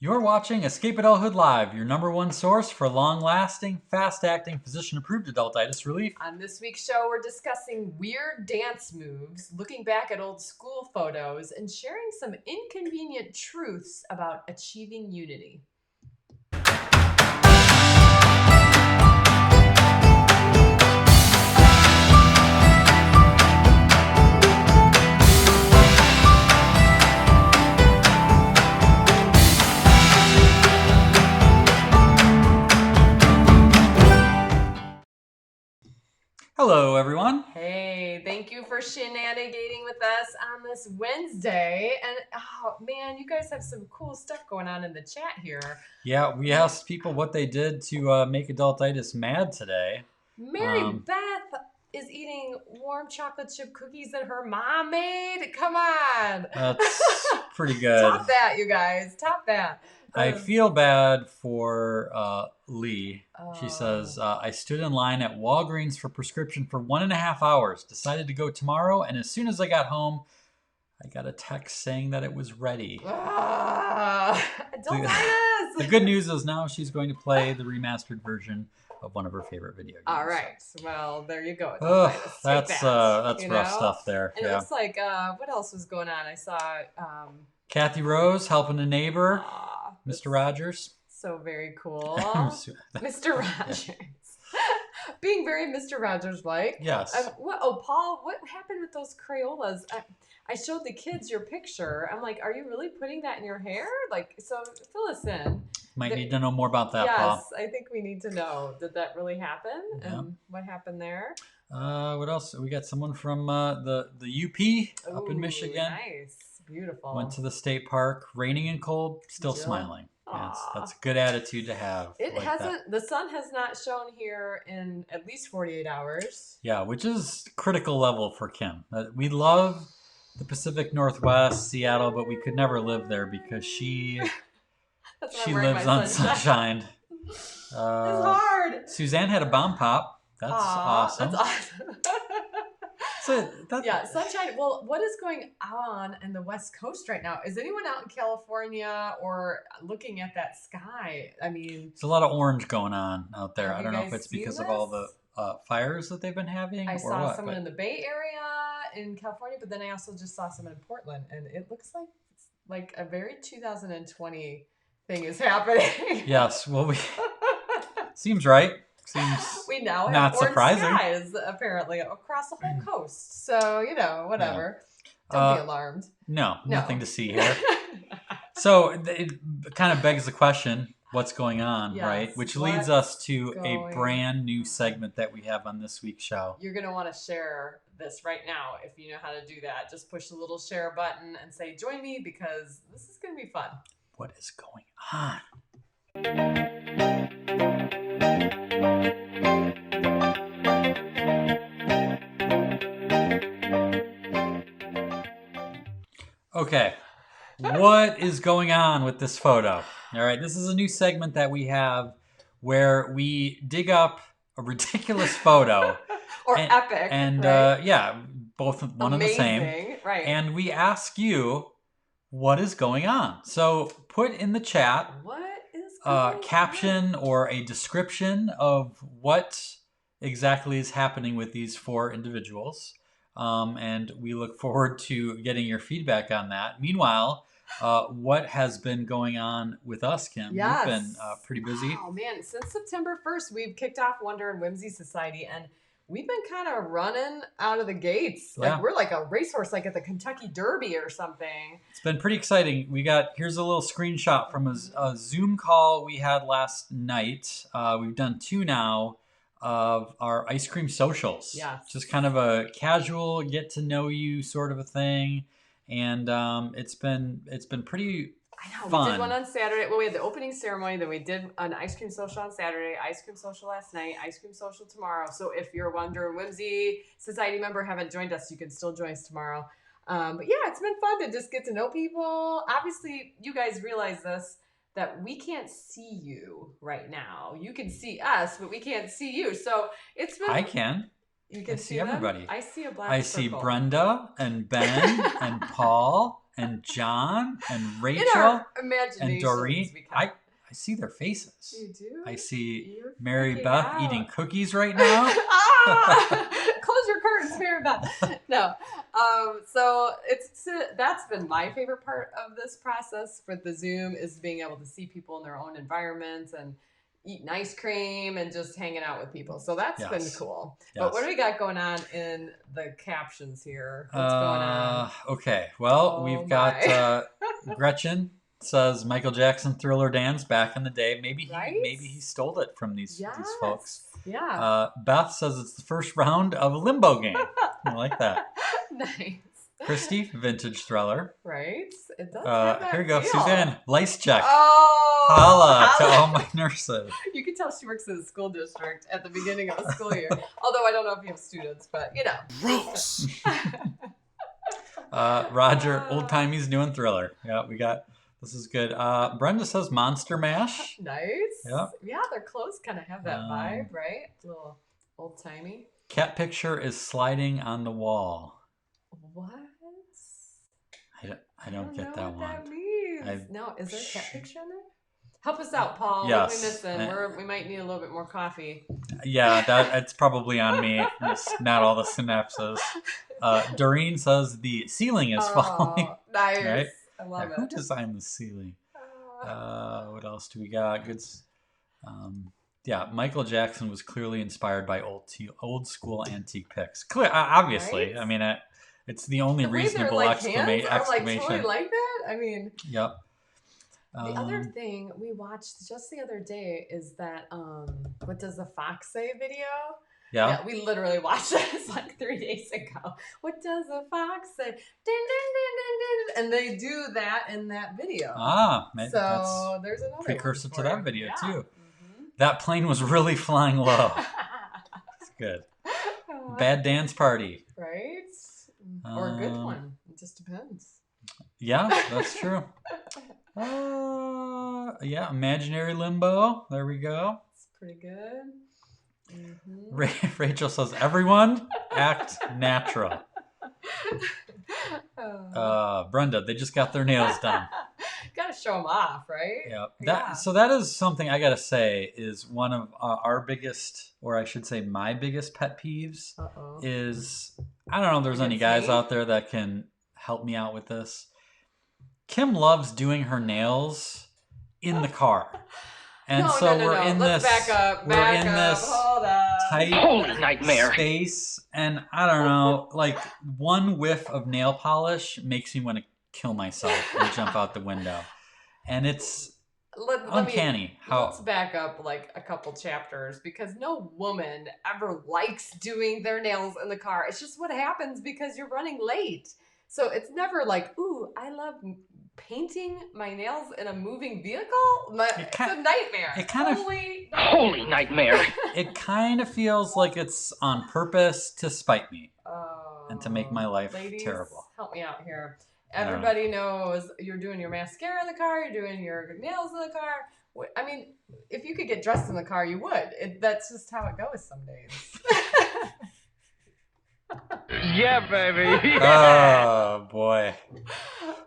You're watching Escape Adulthood Live, your #1 source for long-lasting, fast-acting, physician-approved adultitis relief. On this week's show, we're discussing weird dance moves, looking back at old school photos, and sharing some inconvenient truths about achieving unity. Hello, everyone. Hey, thank you for shenanigating with us on this Wednesday. And oh man, you guys have some cool stuff going on in the chat here. Yeah, we asked people what they did to make adultitis mad today. Mary Beth is eating warm chocolate chip cookies that her mom made. Come on. That's pretty good. Top that, you guys. Top that. I feel bad for Lee. She says, I stood in line at Walgreens for prescription for 1.5 hours, decided to go tomorrow, and as soon as I got home, I got a text saying that it was ready. Adultitis! The good news is now she's going to play the remastered version of one of her favorite video games. All right. Well, there you go. That's rough stuff there. And it looks like, what else was going on? I saw Kathy Rose helping a neighbor. Mr. Rogers. So very cool. Mr. Rogers. Being very Mr. Rogers-like. Yes. Paul, what happened with those Crayolas? I showed the kids your picture. I'm like, are you really putting that in your hair? So fill us in. Might need to know more about that, Paul. Yes, I think we need to know. Did that really happen? Yeah. And what happened there? What else? We got someone from the UP up in Michigan. Nice. Beautiful. Went to the state park, raining and cold, still smiling. That's a good attitude to have. The sun has not shone here in at least 48 hours. Yeah, which is critical level for Kim. We love the Pacific Northwest, Seattle, but we could never live there because she lives on sunshine. It's hard. Suzanne had a bomb pop. That's awesome. That's awesome. Sunshine. Well, what is going on in the West Coast right now? Is anyone out in California or looking at that sky? I mean, there's a lot of orange going on out there. I don't know if it's because of all the fires that they've been having. I saw someone in the Bay Area in California, but then I also just saw someone in Portland, and it looks like a very 2020 thing is happening. Yes. Well, seems right. Seems we now have not orange surprising. skies apparently across the whole coast. So whatever. Yeah. Don't be alarmed. No, nothing to see here. So it kind of begs the question: what's going on, right? Which leads us to a brand new segment that we have on this week's show. You're gonna want to share this right now if you know how to do that. Just push the little share button and say "Join me" because this is gonna be fun. What is going on? Okay, what is going on with this photo? All right, this is a new segment that we have where we dig up a ridiculous photo. Epic. And right? Both one and the same. Right. And we ask you, what is going on? So put in the chat caption or a description of what exactly is happening with these 4 individuals. And we look forward to getting your feedback on that. Meanwhile, what has been going on with us, Kim? Yes. We've been pretty busy. Oh, man. Since September 1st, we've kicked off Wonder and Whimsy Society, and we've been kind of running out of the gates. Yeah. We're like a racehorse, like at the Kentucky Derby or something. It's been pretty exciting. Here's a little screenshot from a Zoom call we had last night. We've done 2 now of our ice cream socials. Yeah. Just kind of a casual get to know you sort of a thing. And it's been pretty fun. We did one on Saturday. Well, we had the opening ceremony, then we did an ice cream social on Saturday, ice cream social last night, ice cream social tomorrow. So if you're a Wonder and Whimsy Society member, haven't joined us, you can still join us tomorrow. But yeah, it's been fun to just get to know people. Obviously, you guys realize this, that we can't see you right now. You can see us, but we can't see you. So it's been... I can. You can see everybody. I see a black I circle. see Brenda and Ben and Paul and John and In Rachel our and imaginations, Doreen. we I see their faces. You do? I see You're Mary freaking Beth out. eating cookies right now. Close your curtains, Mary Beth. No. So that's been my favorite part of this process with the Zoom is being able to see people in their own environments and eating ice cream and just hanging out with people. So that's been cool. Yes. But what do we got going on in the captions here? What's going on? Okay. Well, we've got Gretchen says Michael Jackson Thriller dance back in the day. Maybe he stole it from these folks. Yeah. Beth says it's the first round of a limbo game. I like that. Nice. Christy, vintage thriller. Right. It does have that here you go, feel. Suzanne. Lice check. Oh, Holla to all my nurses. You can tell she works in the school district at the beginning of the school year. Although I don't know if you have students, but you know. Gross. Roger, old timey's new and thriller. Yeah, we got. This is good. Brenda says Monster Mash. Nice. Yep. Yeah, their clothes kind of have that vibe, right? A little old timey. Cat picture is sliding on the wall. What? I don't get that one. That means. No, is there a cat picture in there? Help us out, Paul. Yes. What are we missing? We might need a little bit more coffee. Yeah, it's probably on me. It's not all the synapses. Doreen says the ceiling is falling. Nice. Right? I love it. Who designed the ceiling? What else do we got? Good. Michael Jackson was clearly inspired by old school antique pics. Obviously, right? I mean, it's the only reasonable exclamation. Totally like that. I mean. Yep. The other thing we watched just the other day is that what does the fox say video? Yeah, we literally watched this like 3 days ago. What does the fox say? Din, din, din, din, din. And they do that in that video. So there's another precursor to that video too. Mm-hmm. That plane was really flying low. It's good. Bad dance party. Right? Or a good one. It just depends. Yeah, that's true. Imaginary limbo. There we go. It's pretty good. Mm-hmm. Rachel says, everyone act natural. Brenda, they just got their nails done. Gotta show them off, right? Yeah. So that is something I gotta say is one of our biggest, or I should say my biggest pet peeves is, I don't know if there's any guys out there that can help me out with this. Kim loves doing her nails in the car. And we're in this tight holy nightmare space, and I don't know, like one whiff of nail polish makes me want to kill myself and jump out the window. And it's uncanny. Let's back up like a couple chapters, because no woman ever likes doing their nails in the car. It's just what happens because you're running late. So it's never like, ooh, I love painting my nails in a moving vehicle. It's a nightmare. Holy nightmare. It kind of feels like it's on purpose to spite me and to make my life terrible. Help me out here. Everybody knows you're doing your mascara in the car. You're doing your nails in the car. I mean, if you could get dressed in the car, you would. That's just how it goes some days. Yeah, baby. Oh, boy.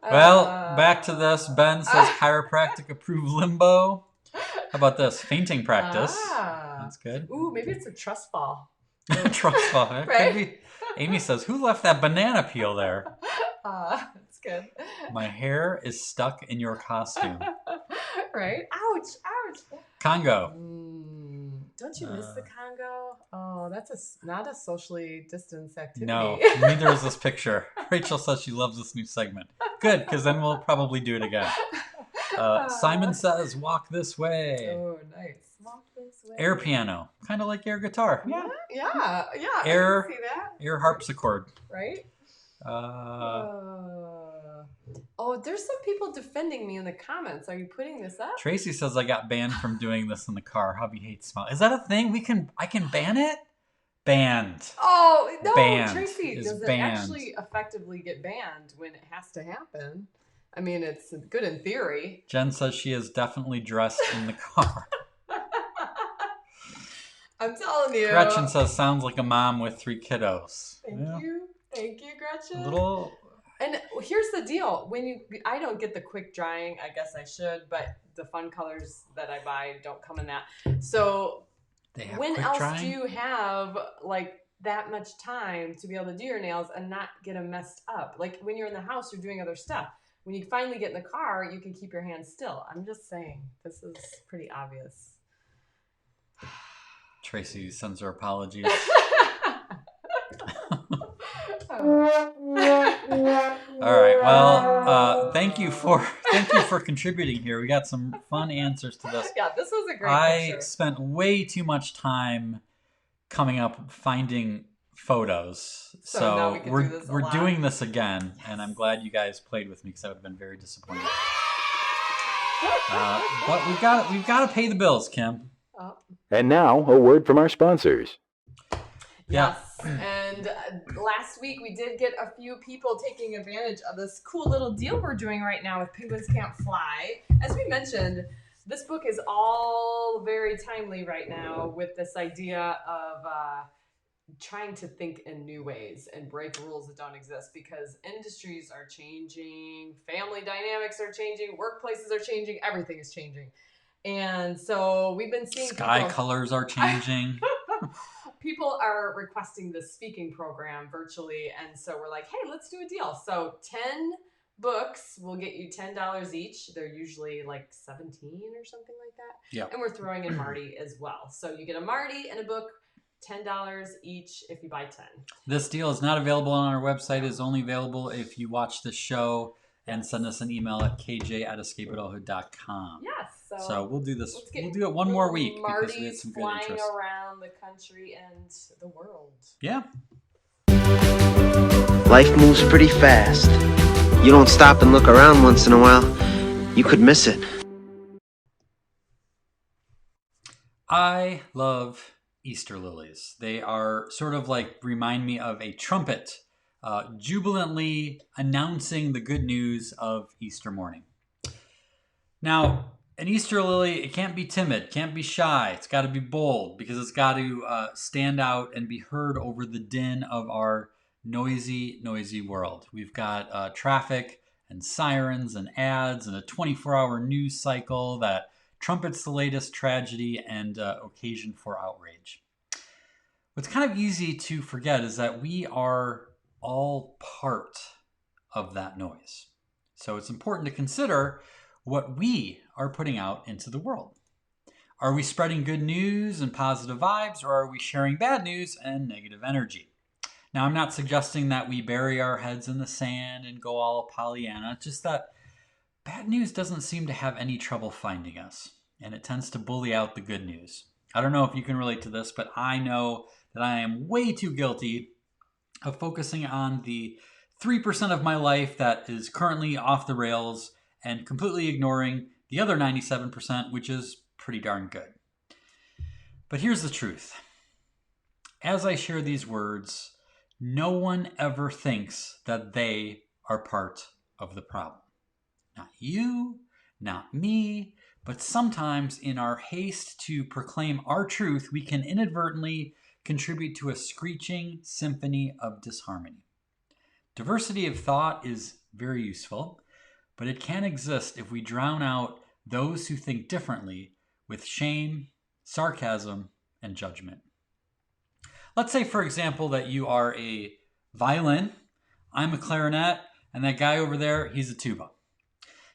Well, back to this. Ben says chiropractic approved limbo. How about this? Fainting practice. That's good. Ooh, maybe it's a trust fall. Trust fall. Right? Could be. Amy says, who left that banana peel there? That's good. My hair is stuck in your costume. Right? Ouch, ouch. Congo. Don't you miss the Congo? Oh, that's not a socially distanced activity. No, neither is this picture. Rachel says she loves this new segment. Good, because then we'll probably do it again. Simon says, walk this way. Oh, nice. Walk this way. Air piano. Kind of like air guitar. Yeah. Air, I can see that. Air harpsichord. Right? There's some people defending me in the comments. Are you putting this up? Tracy says I got banned from doing this in the car. Hubby hates smell. Is that a thing? I can ban it? Banned. Oh, no, banned Tracy, does it actually effectively get banned when it has to happen? I mean, it's good in theory. Jen says she is definitely dressed in the car. I'm telling you. Gretchen says sounds like a mom with 3 kiddos. Thank you, Gretchen. A little, And here's the deal: I don't get the quick drying. I guess I should, but the fun colors that I buy don't come in that. So They have when quick else drying? do you have like that much time to be able to do your nails and not get them messed up? Like when you're in the house, you're doing other stuff. When you finally get in the car, you can keep your hands still. I'm just saying, this is pretty obvious. Tracy sends her apologies. All right. Well, thank you for contributing here. We got some fun answers to this. Yeah, this was a great I picture. spent way too much time coming up finding photos. So now we can do this a we're lot. doing this again, and I'm glad you guys played with me because I would have been very disappointed. But we've got to pay the bills, Kim. And now, a word from our sponsors. Yeah. Yes, and last week we did get a few people taking advantage of this cool little deal we're doing right now with Penguins Can't Fly. As we mentioned, this book is all very timely right now with this idea of trying to think in new ways and break rules that don't exist, because industries are changing, family dynamics are changing, workplaces are changing, everything is changing. And so we've been seeing Sky colors are changing. People are requesting this speaking program virtually, and so we're like, hey, let's do a deal. So 10 books will get you $10 each. They're usually like 17 or something like that. Yeah. And we're throwing in Marty as well. So you get a Marty and a book, $10 each if you buy 10. This deal is not available on our website. It's only available if you watch the show and send us an email at kj@escapeadulthood.com. Yes. So we'll do this. We'll do it one more week because we had Marty's some good flying interest. around the country and the world. Yeah. Life moves pretty fast. You don't stop and look around once in a while, you could miss it. I love Easter lilies. They are sort of like remind me of a trumpet jubilantly announcing the good news of Easter morning. Now, an Easter lily, it can't be timid, can't be shy. It's got to be bold because it's got to stand out and be heard over the din of our noisy, noisy world. We've got traffic and sirens and ads and a 24-hour news cycle that trumpets the latest tragedy and occasion for outrage. What's kind of easy to forget is that we are all part of that noise. So it's important to consider what we are putting out into the world. Are we spreading good news and positive vibes, or are we sharing bad news and negative energy? Now, I'm not suggesting that we bury our heads in the sand and go all Pollyanna. It's just that bad news doesn't seem to have any trouble finding us, and it tends to bully out the good news. I don't know if you can relate to this, but I know that I am way too guilty of focusing on the 3% of my life that is currently off the rails and completely ignoring the other 97%, which is pretty darn good. But here's the truth. As I share these words, no one ever thinks that they are part of the problem. Not you, not me, but sometimes in our haste to proclaim our truth, we can inadvertently contribute to a screeching symphony of disharmony. Diversity of thought is very useful, but it can exist if we drown out those who think differently with shame, sarcasm, and judgment. Let's say, for example, that you are a violin, I'm a clarinet, and that guy over there, he's a tuba.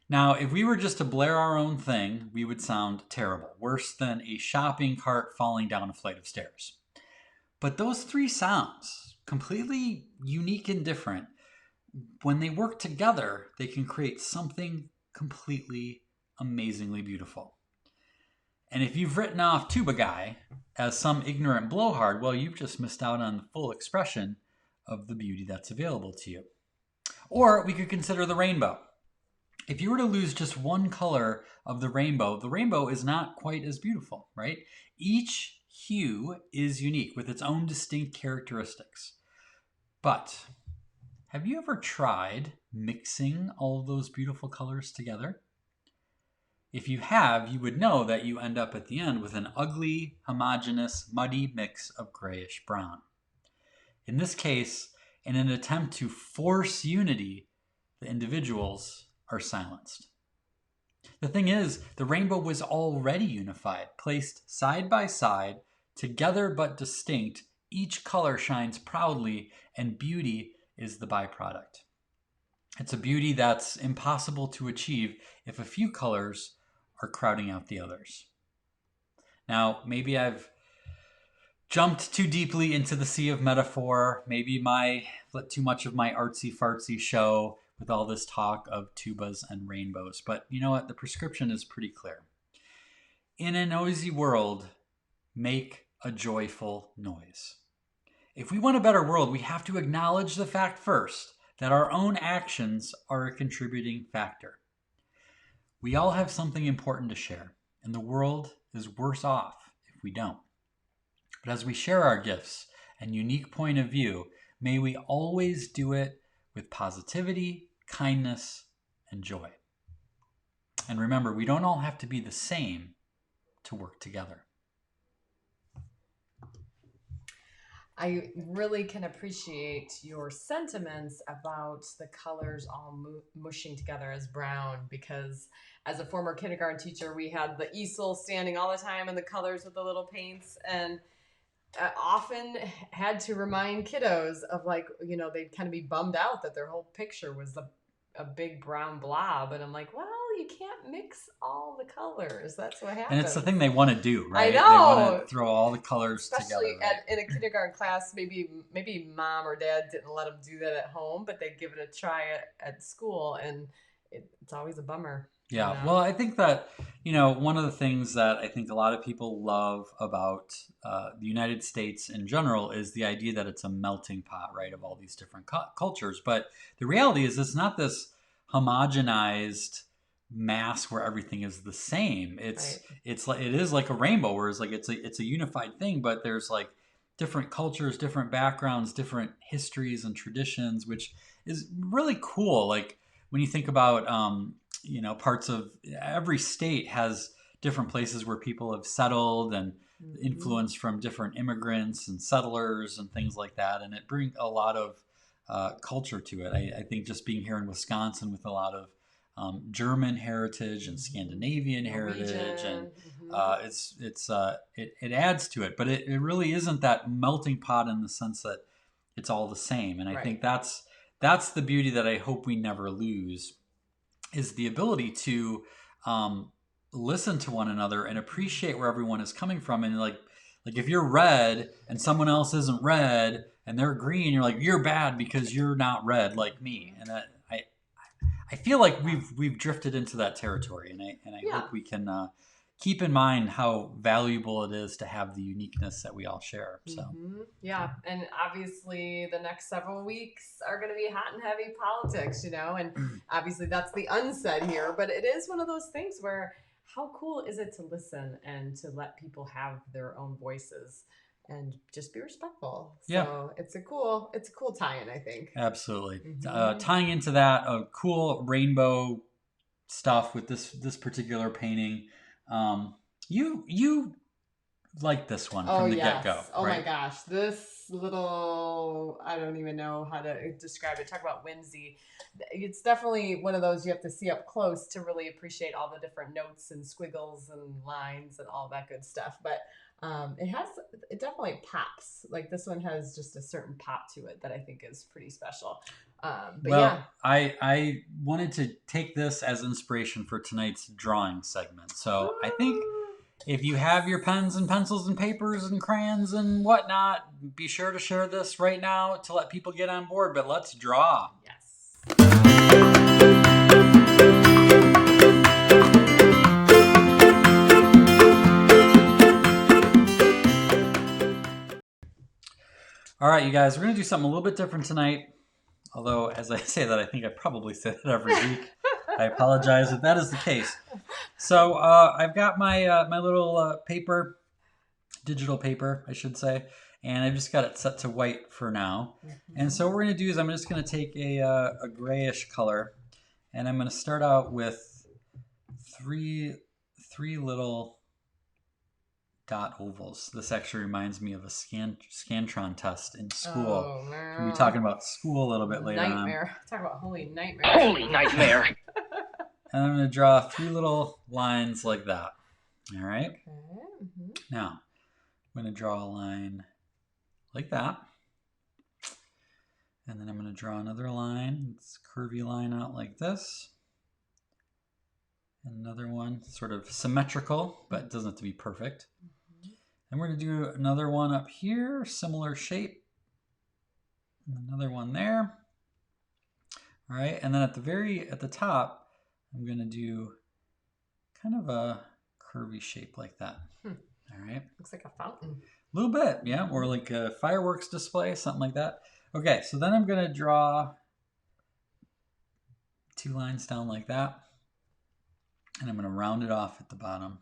Now, if we were just to blare our own thing, we would sound terrible, worse than a shopping cart falling down a flight of stairs. But those three sounds, completely unique and different, when they work together, they can create something completely, amazingly beautiful. And if you've written off Tuba Guy as some ignorant blowhard, well, you've just missed out on the full expression of the beauty that's available to you. Or we could consider the rainbow. If you were to lose just one color of the rainbow is not quite as beautiful, right? Each hue is unique with its own distinct characteristics. But have you ever tried mixing all of those beautiful colors together? If you have, you would know that you end up at the end with an ugly, homogeneous, muddy mix of grayish brown. In this case, in an attempt to force unity, the individuals are silenced. The thing is, the rainbow was already unified, placed side by side, together but distinct. Each color shines proudly, and beauty is the byproduct. It's a beauty that's impossible to achieve if a few colors are crowding out the others. Now, maybe I've jumped too deeply into the sea of metaphor. Maybe let too much of my artsy-fartsy show with all this talk of tubas and rainbows. But you know what? The prescription is pretty clear. In a noisy world, make a joyful noise. If we want a better world, we have to acknowledge the fact first that our own actions are a contributing factor. We all have something important to share, and the world is worse off if we don't. But as we share our gifts and unique point of view, may we always do it with positivity, kindness, and joy. And remember, we don't all have to be the same to work together. I really can appreciate your sentiments about the colors all mushing together as brown, because as a former kindergarten teacher, we had the easel standing all the time and the colors with the little paints, and often had to remind kiddos of, like, you know, they'd kind of be bummed out that their whole picture was a big brown blob. And I'm like, well, you can't mix all the colors. That's what happens. And it's the thing they want to do, right? I know. They want to throw all the colors Especially together. Right? in a kindergarten class, maybe mom or dad didn't let them do that at home, but they'd give it a try at school, and it's always a bummer. Yeah, You know? well, I think that, one of the things that I think a lot of people love about the United States in general is the idea that it's a melting pot, right, of all these different cultures. But the reality is it's not this homogenized mass where everything is the same. It is like a rainbow, where it's like it's a unified thing, but there's like different cultures, different backgrounds, different histories and traditions, which is really cool. Like when you think about parts of every state has different places where people have settled and influence from different immigrants and settlers and things like that. And it brings a lot of culture to it. I think just being here in Wisconsin with a lot of German heritage and Scandinavian heritage, and it adds to it. But it really isn't that melting pot in the sense that it's all the same. And I think that's the beauty that I hope we never lose, is the ability to listen to one another and appreciate where everyone is coming from. And like if you're red and someone else isn't red and they're green, you're like, you're bad because you're not red like me. And I feel like we've drifted into that territory, and I hope we can keep in mind how valuable it is to have the uniqueness that we all share. So yeah, and obviously the next several weeks are going to be hot and heavy politics, and obviously that's the unsaid here, but it is one of those things where how cool is it to listen and to let people have their own voices and just be respectful. So it's a cool tie-in, I think. Absolutely. Tying into that, a cool rainbow stuff with this particular painting. You like this one from the get-go. Oh right? My gosh, this little, I don't even know how to describe it. Talk about whimsy. It's definitely one of those you have to see up close to really appreciate all the different notes and squiggles and lines and all that good stuff. But it definitely pops. Like this one has just a certain pop to it that I think is pretty special. I wanted to take this as inspiration for tonight's drawing segment. So I think if you have your pens and pencils and papers and crayons and whatnot, be sure to share this right now to let people get on board. But let's draw. Yes. All right, you guys, we're going to do something a little bit different tonight. Although, as I say that, I think I probably say that every week. I apologize if that is the case. So I've got my my little digital paper, I should say, and I've just got it set to white for now. And so what we're going to do is I'm just going to take a grayish color, and I'm going to start out with three little dot ovals. This actually reminds me of a Scantron test in school. Oh, no. We'll be talking about school a little bit later Nightmare. Talk about holy nightmare. Holy nightmare. And I'm going to draw 3 little lines like that. All right. Okay. Mm-hmm. Now, I'm going to draw a line like that. And then I'm going to draw another line. It's a curvy line out like this. And another one, sort of symmetrical, but it doesn't have to be perfect. And we're going to do another one up here, similar shape. And another one there. All right, and then at the top, I'm going to do kind of a curvy shape like that. All right. Looks like a fountain. A little bit, yeah, or like a fireworks display, something like that. Okay, so then I'm going to draw 2 lines down like that. And I'm going to round it off at the bottom,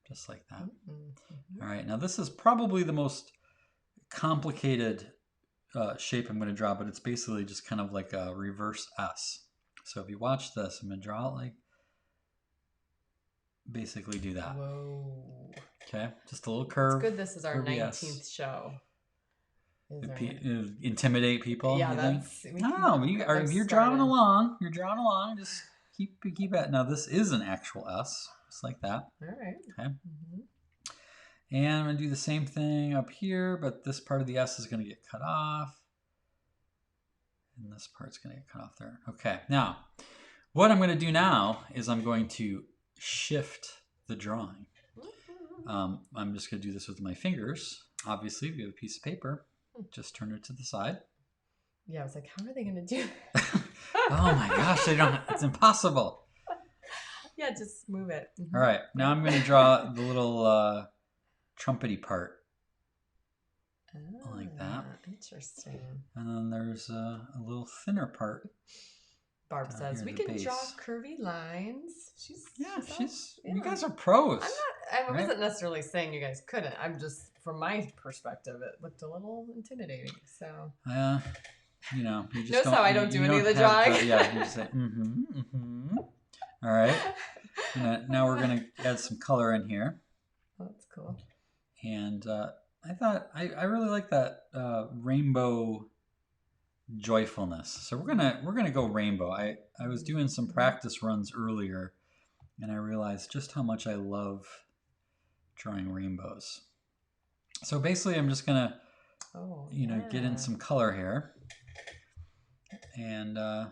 just like that. Mm-hmm. All right, now this is probably the most complicated shape I'm going to draw, but it's basically just kind of like a reverse S. So if you watch this, I'm going to draw it like, basically do that. Whoa. Okay, just a little curve. It's good this is our curvy 19th S. show. Intimidate people. Yeah, you think? No, if you're drawing along, just keep at. Now this is an actual S, just like that. All right. Okay. Mm-hmm. And I'm going to do the same thing up here, but this part of the S is going to get cut off. And this part's going to get cut off there. Okay, now, what I'm going to do now is I'm going to shift the drawing. I'm just going to do this with my fingers. Obviously, if you have a piece of paper, just turn it to the side. Yeah, I was like, how are they going to do Oh my gosh, it's impossible. Yeah, just move it. Mm-hmm. All right, now I'm going to draw the little trumpety part. Like that. Interesting. And then there's a little thinner part. Barb down says here we at the can base. draw curvy lines. You guys are pros. I wasn't necessarily saying you guys couldn't. I'm just, from my perspective, it looked a little intimidating. So. You know, you just Notice how I don't do any of the drawing. Yeah, you just say All right. Now we're gonna add some color in here. Oh, that's cool. And I thought I really like that rainbow joyfulness. So we're gonna go rainbow. I was doing some practice runs earlier, and I realized just how much I love drawing rainbows. So basically, I'm just gonna get in some color here, and I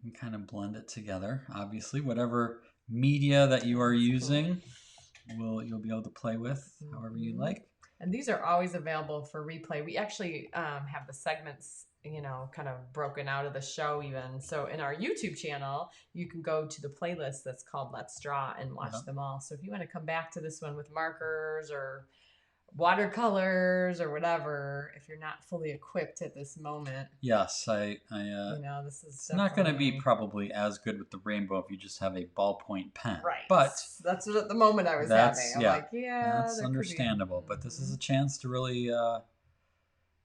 can kind of blend it together. Obviously, whatever media that you are using, you'll be able to play with however you like. And these are always available for replay. We actually have the segments, kind of broken out of the show even. So in our YouTube channel, you can go to the playlist that's called Let's Draw and watch them all. So if you want to come back to this one with markers or watercolors or whatever, if you're not fully equipped at this moment. Yes, this is it's not going to be probably as good with the rainbow if you just have a ballpoint pen. Right. But that's what the moment I was having. I'm like, that's understandable. But this is a chance to really,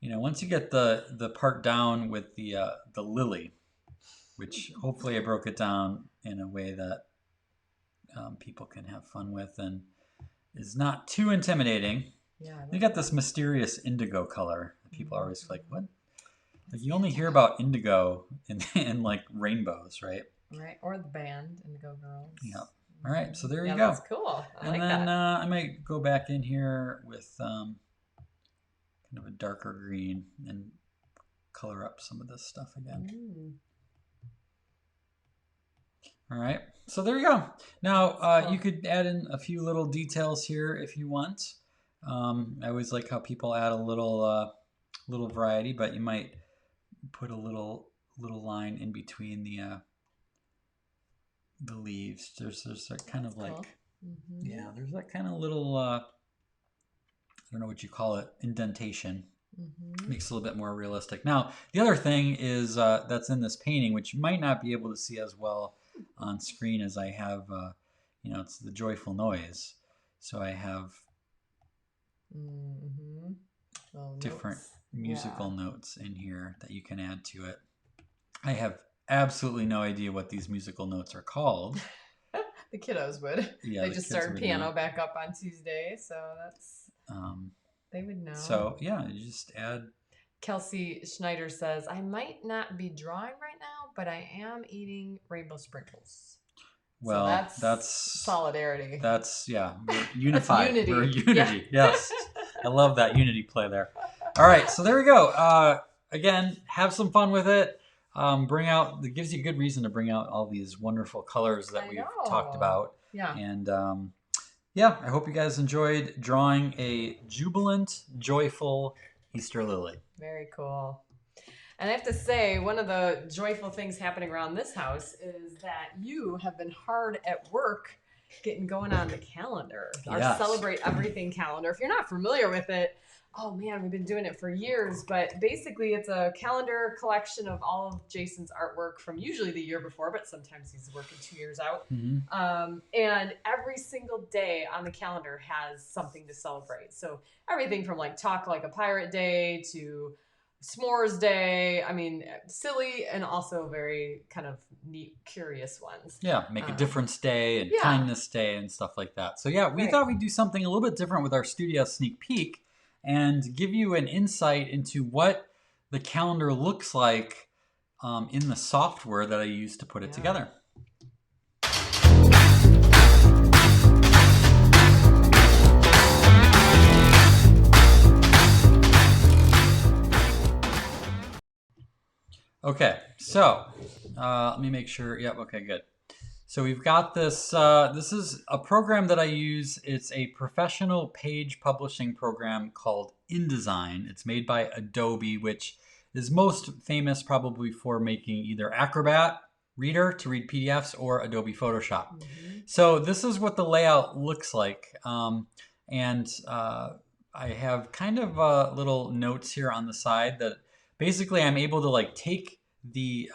once you get the part down with the lily, which hopefully I broke it down in a way that people can have fun with and is not too intimidating. Yeah, you got this mysterious indigo color. People are always like, what? Like you only hear about indigo in like rainbows, right? Right, or the band Indigo Girls. Yeah. All right, so there you go. That's cool. And then I might go back in here with kind of a darker green and color up some of this stuff again. All right, so there you go. Now you could add in a few little details here if you want. I always like how people add a little variety, but you might put a little line in between the leaves. There's that kind of like, there's that kind of little, I don't know what you call it, indentation. Makes it a little bit more realistic. Now, the other thing is that's in this painting, which you might not be able to see as well on screen as I have, it's the joyful noise. So I have different musical notes in here that you can add to it. I have absolutely no idea what these musical notes are called, The kiddos would. Yeah, They the just kids started would piano know. back up on Tuesday, so that's they would know. So yeah, you just add. Kelsey Schneider says, I might not be drawing right now, but I am eating rainbow sprinkles. Well, so that's solidarity. That's we're unified. Unity. We're unity. Yeah. Yes. I love that unity play there. All right, so there we go. Again, have some fun with it. It gives you a good reason to bring out all these wonderful colors that we've talked about. Yeah. And I hope you guys enjoyed drawing a jubilant, joyful Easter lily. Very cool. And I have to say, one of the joyful things happening around this house is that you have been hard at work getting going on the calendar. Our Celebrate Everything calendar. If you're not familiar with it, oh man, we've been doing it for years. But basically, it's a calendar collection of all of Jason's artwork from usually the year before, but sometimes he's working 2 years out. Mm-hmm. And every single day on the calendar has something to celebrate. So everything from like Talk Like a Pirate Day to S'mores Day. I mean, silly and also very kind of neat, curious ones. Yeah, make a difference day and kindness day and stuff like that. So we thought we'd do something a little bit different with our studio sneak peek and give you an insight into what the calendar looks like in the software that I use to put it together. Okay, so let me make sure. Yep, okay, good. So we've got this. This is a program that I use. It's a professional page publishing program called InDesign. It's made by Adobe, which is most famous probably for making either Acrobat Reader to read PDFs or Adobe Photoshop. Mm-hmm. So this is what the layout looks like. I have kind of little notes here on the side that basically I'm able to like take the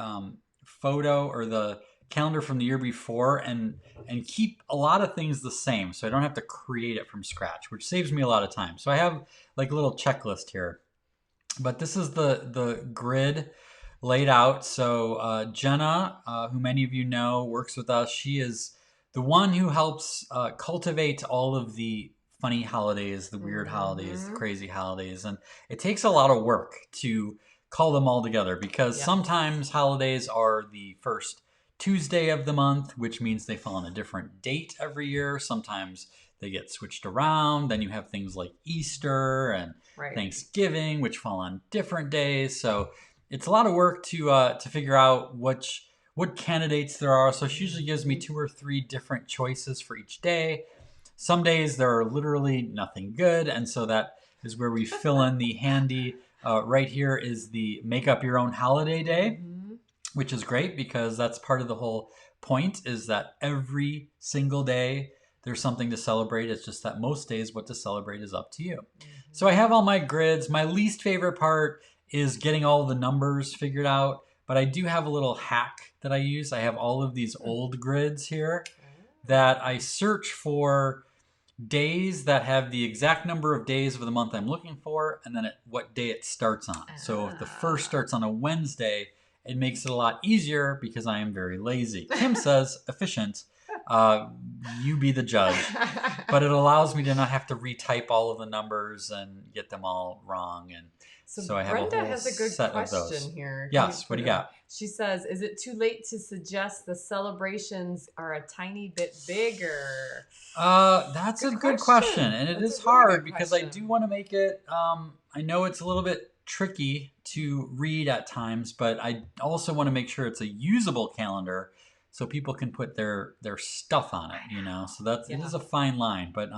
photo or the calendar from the year before and keep a lot of things the same, so I don't have to create it from scratch, which saves me a lot of time. So I have like a little checklist here, but this is the grid laid out. So Jenna, who many of you know, works with us. She is the one who helps cultivate all of the funny holidays, the weird holidays, the crazy holidays, and it takes a lot of work to call them all together because sometimes holidays are the first Tuesday of the month, which means they fall on a different date every year. Sometimes they get switched around. Then you have things like Easter and Thanksgiving, which fall on different days. So it's a lot of work to figure out what candidates there are. So she usually gives me 2 or 3 different choices for each day. Some days there are literally nothing good, and so that is where we fill in the handy. Right here is the make up your own holiday day. Which is great because that's part of the whole point, is that every single day there's something to celebrate. It's just that most days what to celebrate is up to you. So I have all my grids. My least favorite part is getting all the numbers figured out, but I do have a little hack that I use. I have all of these old grids here that I search for days that have the exact number of days of the month I'm looking for, and then what day it starts on. So if the first starts on a Wednesday, it makes it a lot easier because I am very lazy. Kim says, efficient. You be the judge. But it allows me to not have to retype all of the numbers and get them all wrong. And so I have Brenda a whole has a good set of those. question here. Yes, what do you got? She says, is it too late to suggest the celebrations are a tiny bit bigger? That's a good question. And it is hard because I do want to make it, I know it's a little bit tricky to read at times, but I also want to make sure it's a usable calendar so people can put their stuff on it, you know. So it is a fine line, but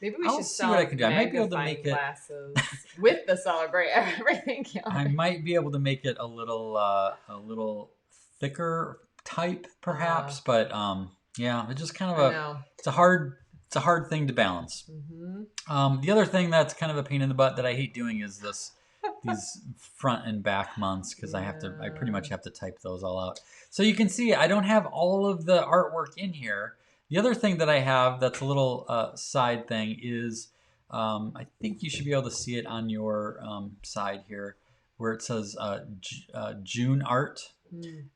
maybe we I'll should see what I can do. I might be able to make it glasses with the Celebrate Everything calendar. I might be able to make it a little thicker type perhaps, but it's just kind of it's a hard thing to balance. The other thing that's kind of a pain in the butt that I hate doing is these front and back months, because I pretty much have to type those all out. So you can see I don't have all of the artwork in here. The other thing that I have that's a little side thing is I think you should be able to see it on your side here where it says June art,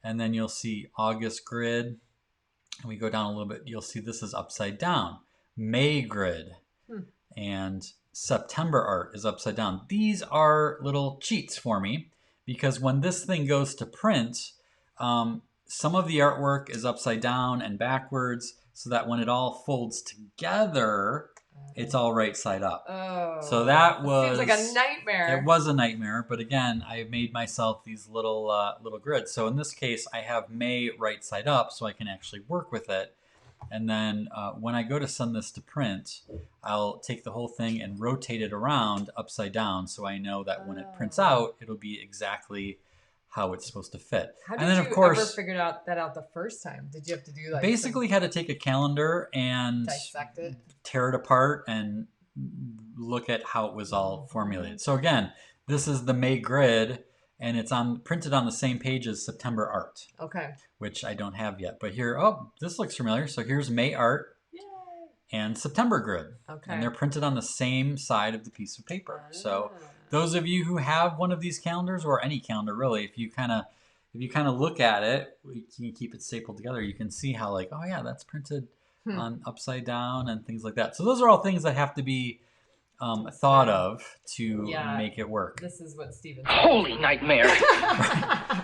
and then you'll see August grid, and we go down a little bit, you'll see this is upside down. May grid and September art is upside down. These are little cheats for me because when this thing goes to print, some of the artwork is upside down and backwards so that when it all folds together, it's all right side up. Oh, so that was seems like a nightmare. It was a nightmare, but again, I made myself these little grids. So in this case, I have May right side up, so I can actually work with it. And then when I go to send this to print, I'll take the whole thing and rotate it around upside down, so I know that when it prints out, it'll be exactly how it's supposed to fit. How did and then, you of course, ever figure that out the first time? Did you have to do like basically had to take a calendar and dissect it, tear it apart, and look at how it was all formulated. So again, this is the May grid, and it's printed on the same page as September art. Okay. Which I don't have yet. But here, oh, this looks familiar. So here's May art. Yay. And September grid. Okay. And they're printed on the same side of the piece of paper. So those of you who have one of these calendars, or any calendar really, if you kind of look at it, you can keep it stapled together. You can see how like, oh yeah, that's printed on upside down and things like that. So those are all things that have to be thought of to make it work. This is what Steven said. Holy nightmare.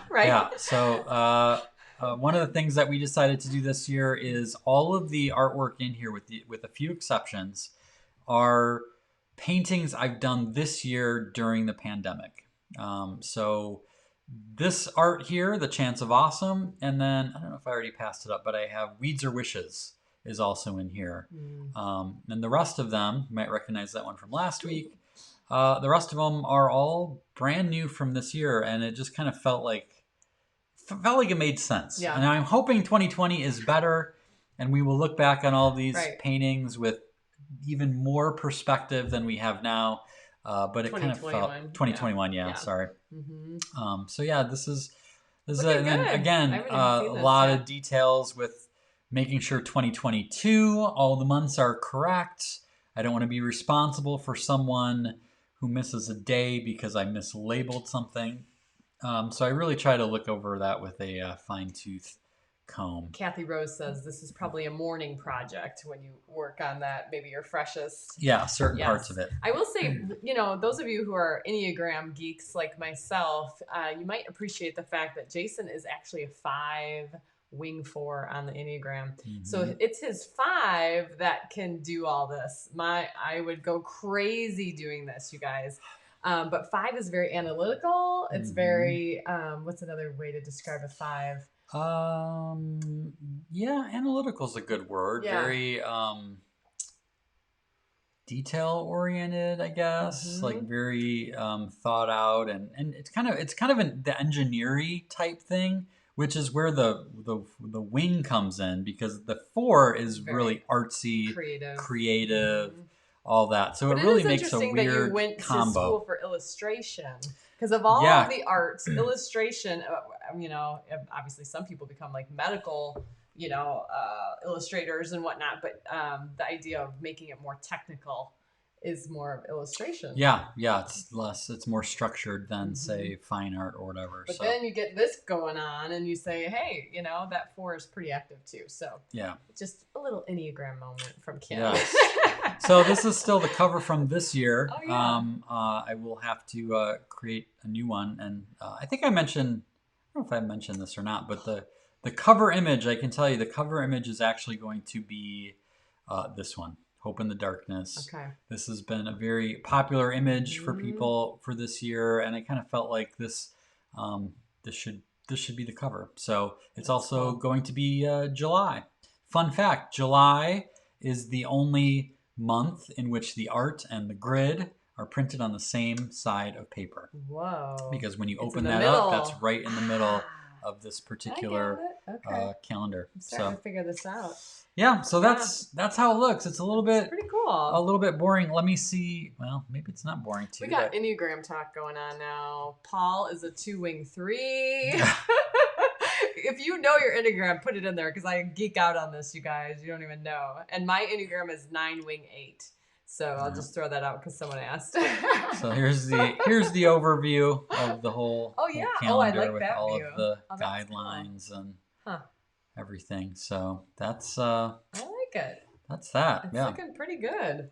Right. Yeah. So one of the things that we decided to do this year is all of the artwork in here, with a few exceptions, are paintings I've done this year during the pandemic. So this art here, The Chance of Awesome, and then I don't know if I already passed it up, but I have Weeds or Wishes is also in here. And the rest of them, you might recognize that one from last week. The rest of them are all brand new from this year, and it just kind of felt like it made sense. Yeah. And I'm hoping 2020 is better, and we will look back on all these paintings with even more perspective than we have now. But it kind of felt 2021. Yeah. Sorry. So yeah, this is and then again a lot of details with making sure 2022 all the months are correct. I don't want to be responsible for someone who misses a day because I mislabeled something. So I really try to look over that with a fine-tooth comb. Kathy Rose says this is probably a morning project when you work on that, maybe your freshest. Yeah, certain parts of it. I will say, those of you who are Enneagram geeks like myself, you might appreciate the fact that Jason is actually a 5 wing 4 on the Enneagram. So it's his 5 that can do all this. I would go crazy doing this, you guys. But 5 is very analytical. It's very, what's another way to describe a 5? Yeah, analytical is a good word. Yeah. Very detail oriented, I guess. Like very thought out, and it's kind of the engineering type thing, which is where the wing comes in, because the 4 is very really artsy, creative. All that. So it really makes a weird combo. It is interesting that you went to school for illustration, because of all of the arts, illustration, obviously some people become like medical, illustrators and whatnot, but the idea of making it more technical is more of illustration. Yeah, it's more structured than say fine art or whatever. But then you get this going on and you say, hey, that 4 is pretty active too. So yeah, just a little Enneagram moment from Kim. Yes. So this is still the cover from this year. Oh, yeah. I will have to create a new one, and I think I mentioned, I don't know if I mentioned this or not, but the cover image, I can tell you the cover image is actually going to be this one. Hope in the Darkness. Okay. This has been a very popular image for people for this year, and I kind of felt like this should be the cover. So it's also going to be July. Fun fact: July is the only month in which the art and the grid are printed on the same side of paper. Whoa! Because when you open that up, that's right in the middle of this particular calendar. I'm starting to figure this out. Yeah, so that's how it looks. It's pretty cool. A little bit boring. Let me see. Well, maybe it's not boring too. We got Enneagram talk going on now. Paul is a 2 wing 3. If you know your Enneagram, put it in there, because I geek out on this, you guys. You don't even know. And my Enneagram is 9 wing 8. So I'll just throw that out because someone asked. So here's the overview of the whole, whole calendar I like with that all view. of the guidelines cool. and everything. So that's I like it. that's that. It's Yeah. looking pretty good.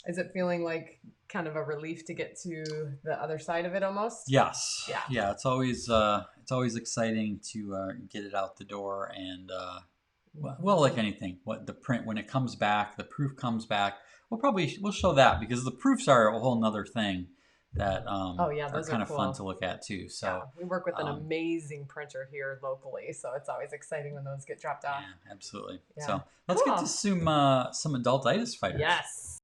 Is it feeling like kind of a relief to get to the other side of it almost? Yes. Yeah. It's always exciting to get it out the door, and well, like anything, what the print when it comes back, the proof comes back. We'll show that because the proofs are a whole nother thing that are those kind are of cool. fun to look at too. So yeah, we work with an amazing printer here locally, so it's always exciting when those get dropped off. yeah, absolutely. Yeah. So let's get to some Adultitis Fighters. Yes.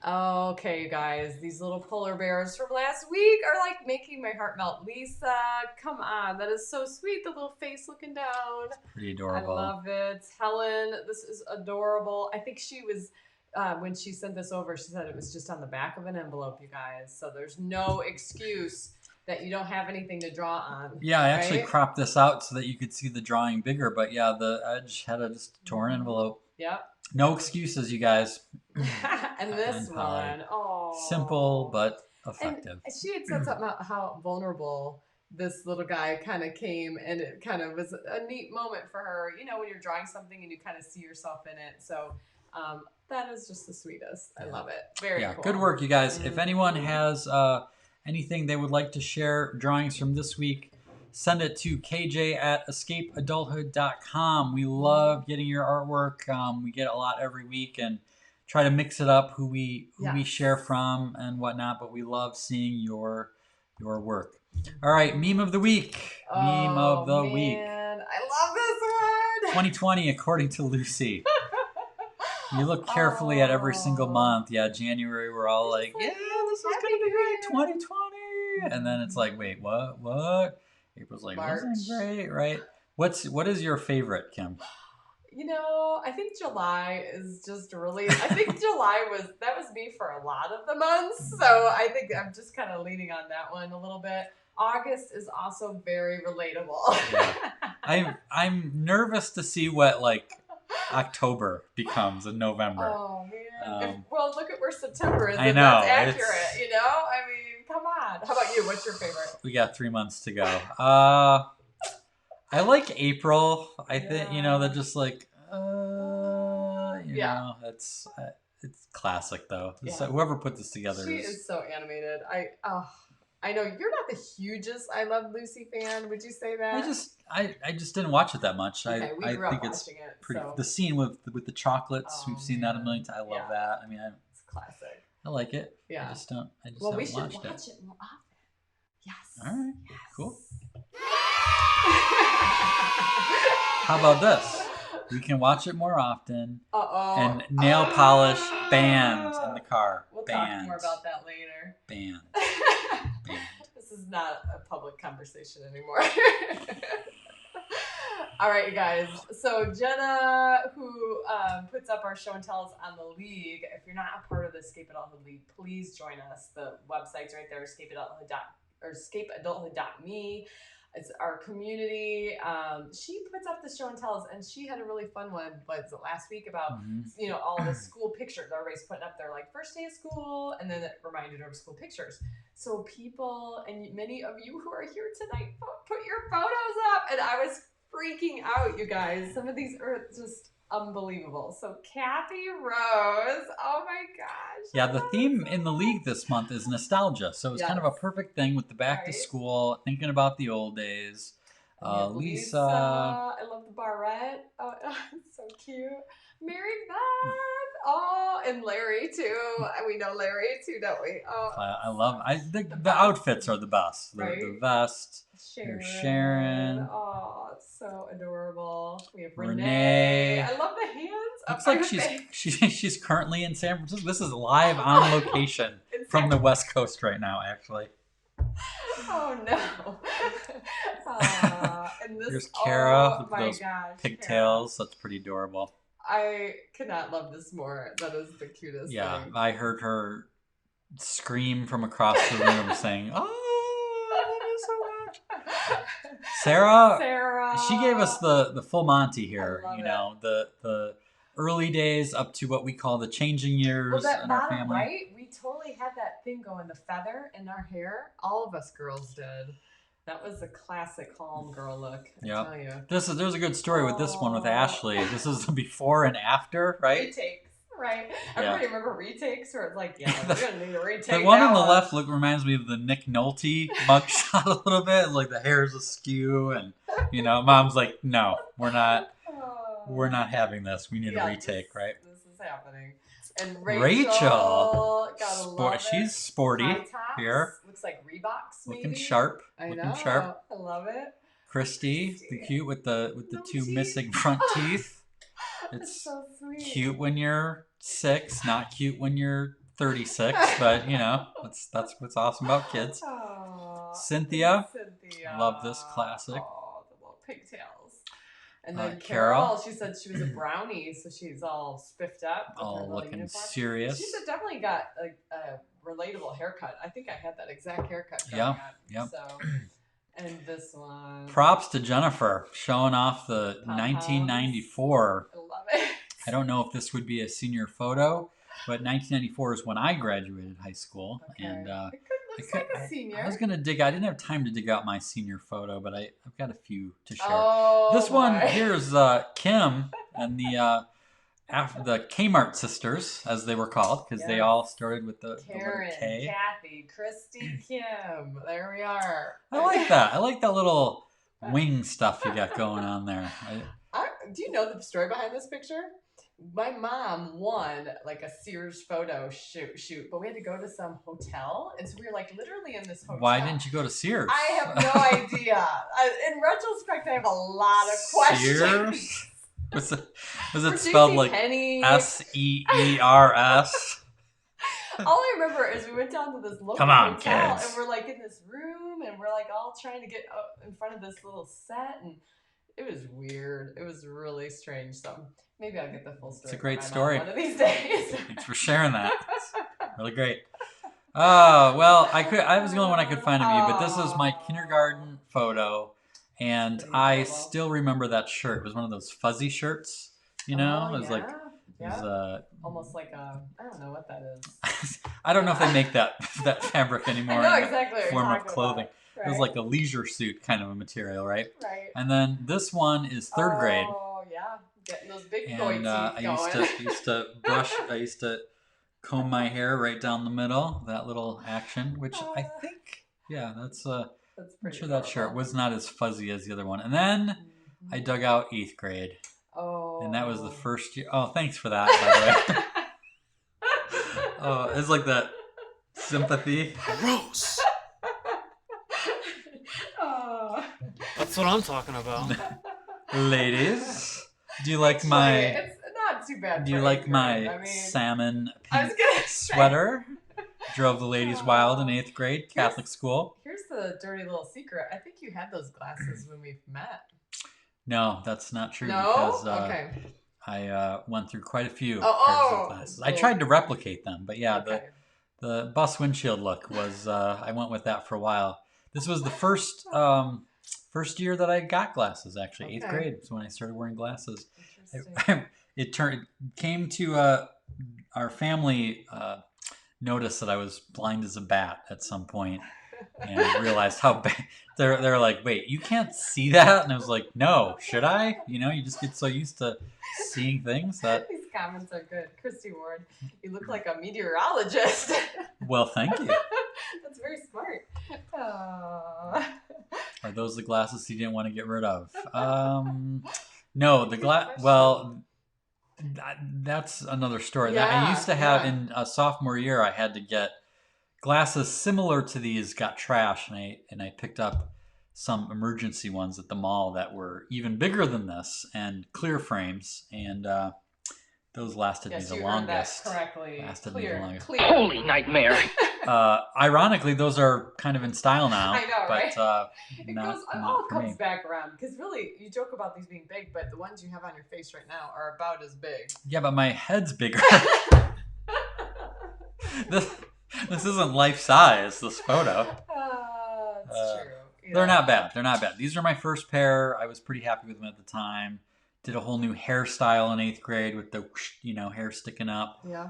Okay, you guys, these little polar bears from last week are like making my heart melt. Lisa, come on, that is so sweet. The little face looking down. Pretty adorable. I love it. Helen, this is adorable. I think she was, when she sent this over, she said it was just on the back of an envelope, you guys. So there's no excuse that you don't have anything to draw on. Yeah, I actually right? cropped this out so that you could see the drawing bigger, but yeah, the edge had a just torn envelope. Yep. No excuses, you guys. And this And Polly. one, oh, Simple but effective. And she had said something about how vulnerable this little guy kind of came, and it kind of was a neat moment for her. You know, when you're drawing something and you kind of see yourself in it. So that is just the sweetest. I love it. Very cool. Good work, you guys. If anyone has anything they would like to share, drawings from this week, send it to kj@escapeadulthood.com. We love getting your artwork. We get a lot every week and try to mix it up who we share from and whatnot, but we love seeing your work. All right, meme of the week. Meme of the week. I love this one. 2020 according to Lucy. You look carefully at every single month. Yeah, January we're all like, yeah, this is gonna be great, 2020. And then it's like, wait, what? April's like, March. this is great, right? What is your favorite, Kim? You know, I think July is just really, I think July that was me for a lot of the months. So I think I'm just kind of leaning on that one a little bit. August is also very relatable. Yeah. I'm nervous to see what like October becomes in November. Oh man. Well, look at where September is. I know. That's accurate, you know? I mean, come on. How about you? What's your favorite? We got 3 months to go. I like April. I think they're just like you know, it's classic though. Whoever put this together is so animated. I know you're not the hugest I Love Lucy fan. Would you say that? I just didn't watch it that much. Okay, I think it's pretty. The scene with the chocolates, we've seen that a million times. I love that. I mean, it's classic. I like it. Yeah. I just haven't we should watched watch it more often. Yes. All right. Yes. Cool. How about this? We can watch it more often. And nail polish banned in the car. We'll talk more about that later. Banned. This is not a public conversation anymore. All right, you guys. So Jenna, who puts up our show and tells on the league, if you're not a part of the Escape Adulthood League, please join us. The website's right there, escapeadulthood.me. It's our community. She puts up the show and tells, and she had a really fun one last week about all the school pictures. Everybody's putting up their like first day of school, and then it reminded her of school pictures. So people, and many of you who are here tonight, put your photos up, and I was freaking out, you guys. Some of these are just unbelievable. So Kathy Rose, oh my gosh. Yeah, the theme in the league this month is nostalgia. So it's kind of a perfect thing with the back to school, thinking about the old days. Lisa. I love the barrette. Oh, it's so cute. Mary Beth. Oh, and Larry too. We know Larry too, don't we? Oh, the outfits are the best. The vest. Sharon. Oh, it's so adorable. We have Renee. I love the hands. Looks like she's currently in San Francisco. This is live on location from the West Coast right now, actually. Oh no. And this, here's Kara with those pigtails. Kara. That's pretty adorable. I could not love this more. That is the cutest thing. I heard her scream from across the room saying, "Oh, I love you so much." Sarah, she gave us the full Monty here. I love You know, the early days up to what we call the changing Well, years that in our bottom family. right, we totally had that thing going, the feather in our hair. All of us girls did. That was a classic home girl look, I tell you. There's a good story with this one with Ashley. This is the before and after, right? Retakes, right? Everybody remember retakes where it's like, yeah, we're going to need a retake. The one on the left reminds me of the Nick Nolte mugshot a little bit. Like the hair's askew, and you know, Mom's like, no, we're not having this. We need a retake, right? This is happening. And Rachel she's sporty here. Looks like Reeboks, maybe. Looking sharp. I love it. Christy, the cute with the two missing front teeth. It's so sweet. Cute when you're 6, not cute when you're 36. But you know, that's what's awesome about kids. Aww, Cynthia, love this classic. Oh, the little pigtails. And then Carol, she said she was a brownie, so she's all spiffed up. All looking serious. She's definitely got a relatable haircut. I think I had that exact haircut. Yeah. So, and this one. Props to Jennifer showing off the 1994. I love it. I don't know if this would be a senior photo, but 1994 is when I graduated high school, and looks like a senior. I was gonna dig. I didn't have time to dig out my senior photo, but I've got a few to share. Oh, this one here's Kim and the Kmart sisters, as they were called, because they all started with the Karen, letter K. Kathy, Christy, Kim. There we are. I like that. I like that little wing stuff you got going on there. Do you know the story behind this picture? My mom won like a Sears photo shoot, but we had to go to some hotel, and so we were like literally in this hotel. Why didn't you go to Sears? I have no idea. In retrospect, I have a lot of questions. Sears? Was it spelled like SEERS? All I remember is we went down to this local hotel, kids. And we're like in this room, and we're like all trying to get in front of this little set, and it was weird. It was really strange. So maybe I'll get the full story. It's a great story. One of these days. Thanks for sharing that. It's really great. Well, I was the only one I could find of you, but this is my kindergarten photo, and I still remember that shirt. It was one of those fuzzy shirts, you know. It was like. It was, almost like I don't know what that is. I don't know if they make that fabric anymore. I know exactly. In the form of clothing. Right. It was like a leisure suit kind of a material, right? Right. And then this one is third grade. Oh yeah, getting those big boy teeth I used to brush. I used to comb my hair right down the middle. That little action, which I think, that's I'm sure that shirt was not as fuzzy as the other one. And then I dug out 8th grade. Oh. And that was the first year. Oh, thanks for that, by the way. Oh, it's like that sympathy. Gross. That's what I'm talking about. Ladies, do you like my? It's not too bad. Do you like my salmon pink sweater? Drove the ladies wild in 8th grade, Catholic school. Here's the dirty little secret. I think you had those glasses when we met. No, that's not true. No? Because I went through quite a few pairs of glasses. I tried to replicate them, but the bus windshield look was. I went with that for a while. This was the first year that I got glasses. Actually, 8th grade is when I started wearing glasses. It came to our family noticed that I was blind as a bat at some point, and realized how bad. They're like, wait, you can't see that? And I was like, no, should I? You know, you just get so used to seeing things that. These comments are good. Christy Ward, you look like a meteorologist. Well, thank you. That's very smart. Are those the glasses you didn't want to get rid of? No, the glass. Well, that's another story. I used to have in a sophomore year. I had to get glasses similar to these. Got trashed, and I picked up some emergency ones at the mall that were even bigger than this and clear frames, and those lasted me the longest. Correctly. Lasted me the longest. Holy nightmare! Ironically, those are kind of in style now. I know, right? But it all comes back around, because really, you joke about these being big, but the ones you have on your face right now are about as big. Yeah, but my head's bigger. This isn't life size. This photo. That's true. They're not bad. They're not bad. These are my first pair. I was pretty happy with them at the time. Did a whole new hairstyle in 8th grade with the, hair sticking up. Yeah.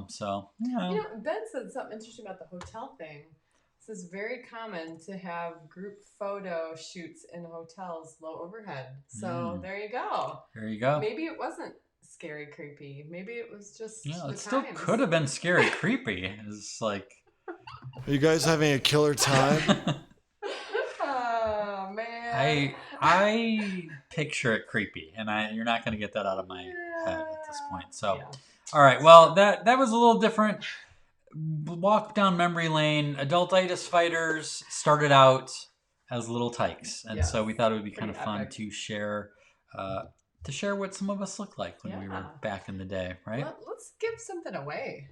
So, Ben said something interesting about the hotel thing. It says very common to have group photo shoots in hotels, low overhead. So there you go. There you go. Maybe it wasn't scary, creepy. Maybe it was just the it still times. could have been scary, creepy. It's like... Are you guys having a killer time? Oh, man. I picture it creepy, and you're not going to get that out of my head at this point. So, all right. Well, that was a little different. Walk down memory lane. Adultitis Fighters started out as little tykes, and so we thought it would be kind of fun to share what some of us looked like when we were back in the day, right? Let's give something away.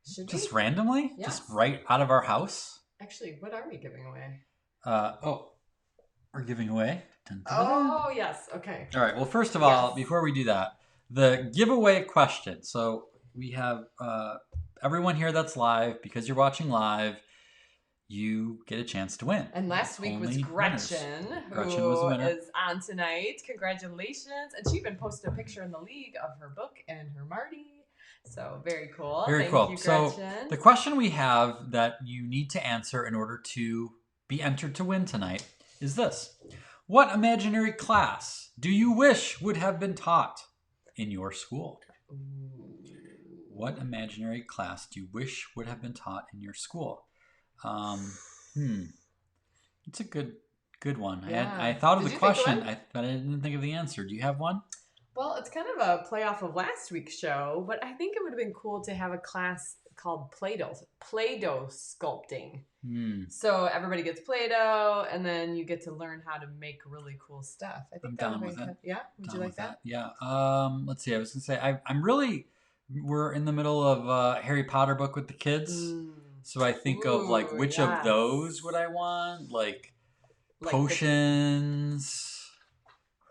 Should Just we? randomly? Yes. Just right out of our house? Actually, what are we giving away? We're giving away. Dun, dun, dun. Oh, yes. Okay. All right. Well, first of all, before we do that, the giveaway question. So we have everyone here that's live. Because you're watching live, you get a chance to win. And last week was Gretchen, Gretchen was the winner. Is on tonight. Congratulations. And she even posted a picture in the league of her book and her Marty. So very cool. Very cool. Thank you, So Gretchen. the question we have that you need to answer in order to be entered to win tonight is this. What imaginary class do you wish would have been taught in your school? What imaginary class do you wish would have been taught in your school? It's a good one. Yeah. I thought of Did the you think of question, one? but I didn't think of the answer. Do you have one? Well, it's kind of a playoff of last week's show, but I think it would have been cool to have a class called Play-Doh sculpting. So everybody gets Play-Doh, and then you get to learn how to make really cool stuff. I think I'm down with it. Yeah, would you like that? Yeah. Let's see. I was gonna say we're in the middle of a Harry Potter book with the kids, so I think of like which of those would I want? Like potions.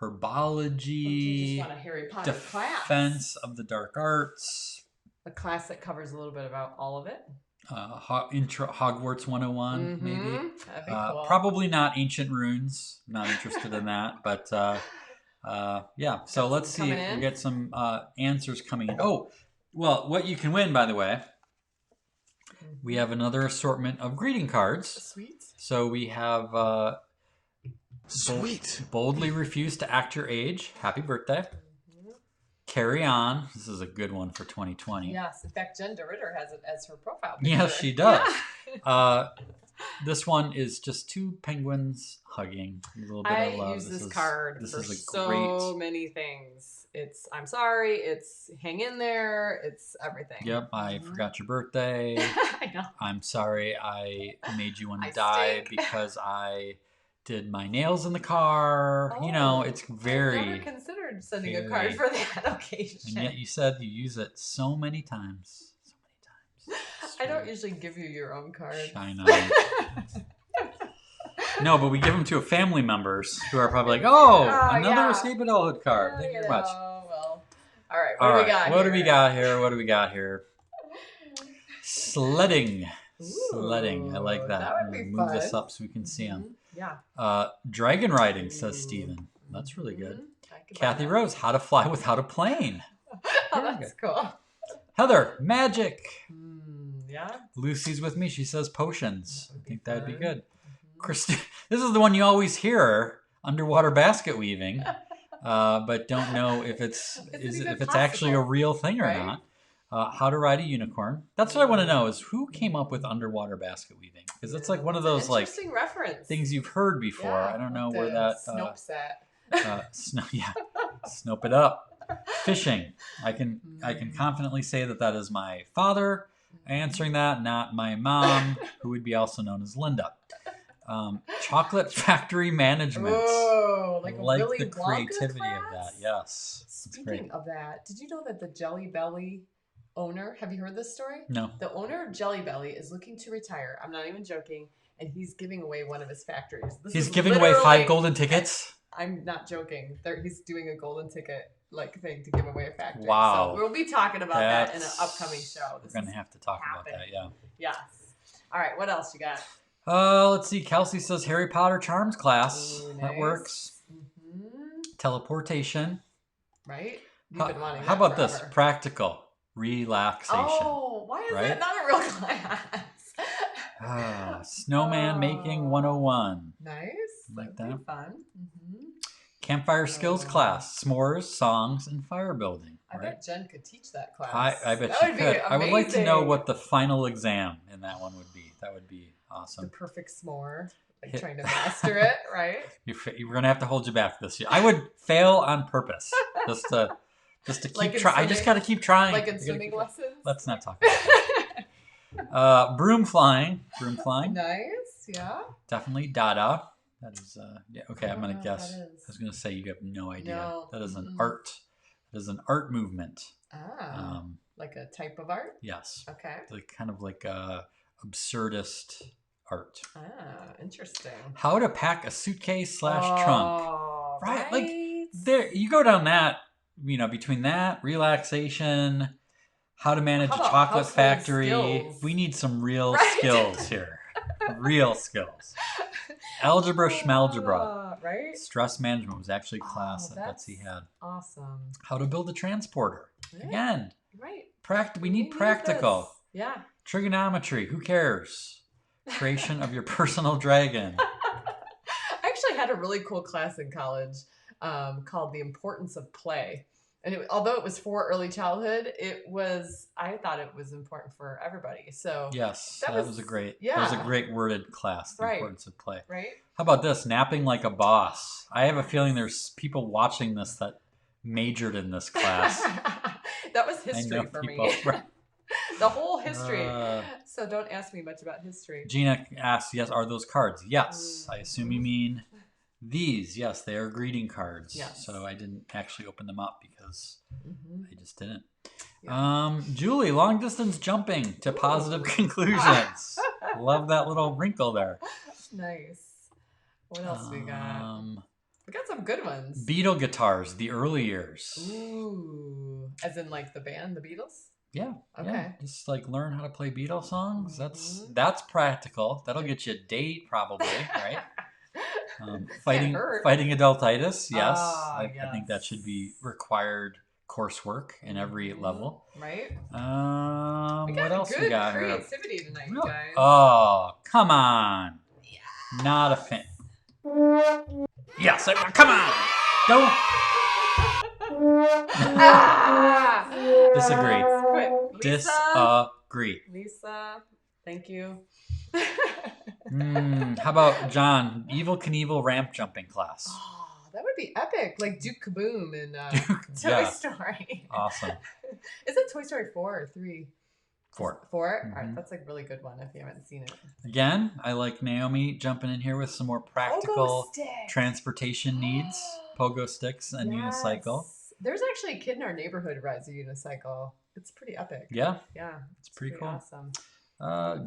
Herbology, you just want a Harry Potter defense class. of the dark arts, A class that covers a little bit about all of it. Hogwarts 101, maybe. That'd be cool. Probably not ancient runes. Not interested in that, but yeah. So let's see. We get some answers coming in. Oh, well, what you can win, by the way. We have another assortment of greeting cards. Sweet. So we have. Sweet. Boldly refuse to act your age. Happy birthday. Carry on. This is a good one for 2020. Yes. In fact, Jen DeRitter has it as her profile picture. Yes, she does. Yeah. This one is just two penguins hugging. A little bit of love. I use this card This for is a so many things. It's I'm sorry. It's hang in there. It's everything. Yep. I forgot your birthday. I know. I'm sorry I made you want to die stink. because I did my nails in the car. It's very... I never considered sending a card for that occasion. And yet you said you use it so many times. I don't usually give you your own card. I know. No, but we give them to family members who are probably like, another Escape Adulthood card. Thank you very much. Well. All right, what do we got here? What do we got here? Sledding. Sledding. I like that. That would be Move fun. this up so we can see them. Yeah. Dragon riding, says Steven. That's really good. I could buy Kathy that. Rose, how to fly without a plane. Oh, that's cool. Heather, magic. Yeah. Lucy's with me. She says potions. I think that'd be good. Christine, this is the one you always hear, underwater basket weaving, but don't know if it's actually a real thing or not. How to ride a unicorn. That's what I want to know is who came up with underwater basket weaving? Because it's like one of those like interesting reference. things you've heard before. I don't know where that Snopes at. Snope it up. Fishing. I can confidently say that is my father answering that, not my mom, who would be also known as Linda. Chocolate factory management. Oh, like I a like Willy the Wonka creativity class? of that. Yes. Speaking of that, did you know that the Jelly Belly owner, have you heard this story? No. The owner of Jelly Belly is looking to retire. I'm not even joking. And he's giving away one of his factories. He's giving away 5 golden tickets? I'm not joking. He's doing a golden ticket thing to give away a factory. Wow. So we'll be talking about that in an upcoming show. We're going to have to talk about that, yeah. Yes. All right, what else you got? Let's see. Kelsey says Harry Potter charms class. Ooh, That nice. works. Mm-hmm. Teleportation. Right? You've been wanting How that about this? forever. Practical relaxation. Oh, why is right? that not a real class? Snowman making 101. Nice. Like That'd be that. fun. Mm-hmm. Campfire skills class. S'mores, songs, and fire building. I Right? bet Jen could teach that class. I bet that she would could. Be I would like to know amazing. what the final exam in that one would be. That would be The awesome. perfect s'more. Like trying to master it, right? You're gonna have to hold you back this year. I would fail on purpose just to keep Like in trying. I just swimming? got to keep trying. Like in I gotta swimming keep- lessons? Let's not talk about that. Broom flying. Nice, yeah. Definitely Dada. That is yeah. Okay, I I'm don't gonna know what guess. that I is. was gonna say you have no idea. No. That is an Mm-mm. art. That is an art movement. Ah, like a type of art? Yes. Okay. Like kind of like absurdist art. Ah, interesting. How to pack a suitcase / trunk. Oh, Right, like, There you go down that, between that, relaxation, how to manage How a about chocolate household factory. skills? We need some real Right. skills here. Real skills. Algebra, schmalgebra. Right? Stress management was actually a class that that's Betsy had. awesome. How to build a transporter. Yeah. Again, Right. we need practical. this. Yeah. Trigonometry, who cares? Creation of your personal dragon. I actually had a really cool class in college called The Importance of Play. And although it was for early childhood, I thought it was important for everybody. So Yes, That that was- was a great. yeah. That was a great worded class. The Right. importance of play. right? How about this? Napping like a boss. I have a feeling there's people watching this that majored in this class. That was I history know for people. me. The whole history. Uh, So don't ask me much about history. Gina asks, "Yes, are those cards?" Yes, I assume you Mhm. mean these. Yes, they are greeting cards. Yes. So I didn't actually open them up because Mhm. I just didn't. Yeah. Julie, long distance jumping to positive conclusions. Love that little wrinkle there. Nice. What else we got? We got some good ones. Beatle guitars, the early years. Ooh. As in like the band, the Beatles? Yeah. Okay. Yeah. Just like learn how to play Beatle songs. Mhm. That's practical. That'll get you a date probably, right? Fighting hurt. adultitis. Yes. Ah, I think that yes. should be required coursework in every Mhm. level. Right? What We got else good we got here? creativity tonight, you Really? guys. Oh, come on. Not a fan. Yes, come on. Don't Ah! disagree. Quit. Lisa. Disagree. Lisa, thank you. How about John? Evil Knievel ramp jumping class. Oh, that would be epic. Like Duke Kaboom in Toy yeah. Story. Awesome. Is it Toy Story 4 or 3? 4. 4? All Mhm. right, that's a really good one if you haven't seen it. Again, I like Naomi jumping in here with some more practical Pogo stick. transportation needs. Pogo sticks and unicycle. Yes. There's actually a kid in our neighborhood who rides a unicycle. It's pretty epic. Yeah, Yeah. it's pretty cool. Awesome.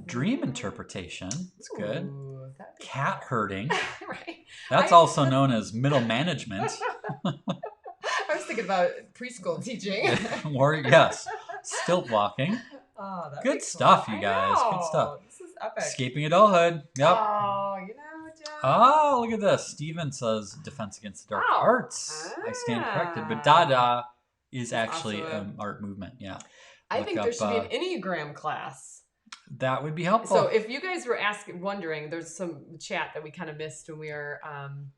Dream interpretation. It's good. Ooh, that'd be Cat herding. right. That's I- also known as middle management. I was thinking about preschool teaching. Or, yes, stilt walking. Oh, that'd Good be cool. stuff, you I guys. Good know. stuff. This is epic. Escaping adulthood. Yep. Oh, you know, John. Oh, look at this. Steven says Defense Against the Dark Oh. Arts. I stand corrected. But Ah. Dada is actually Awesome. art movement. Yeah. I look think there up, should be an Enneagram class. That would be helpful. So if you guys were wondering, there's some chat that we kind of missed when we were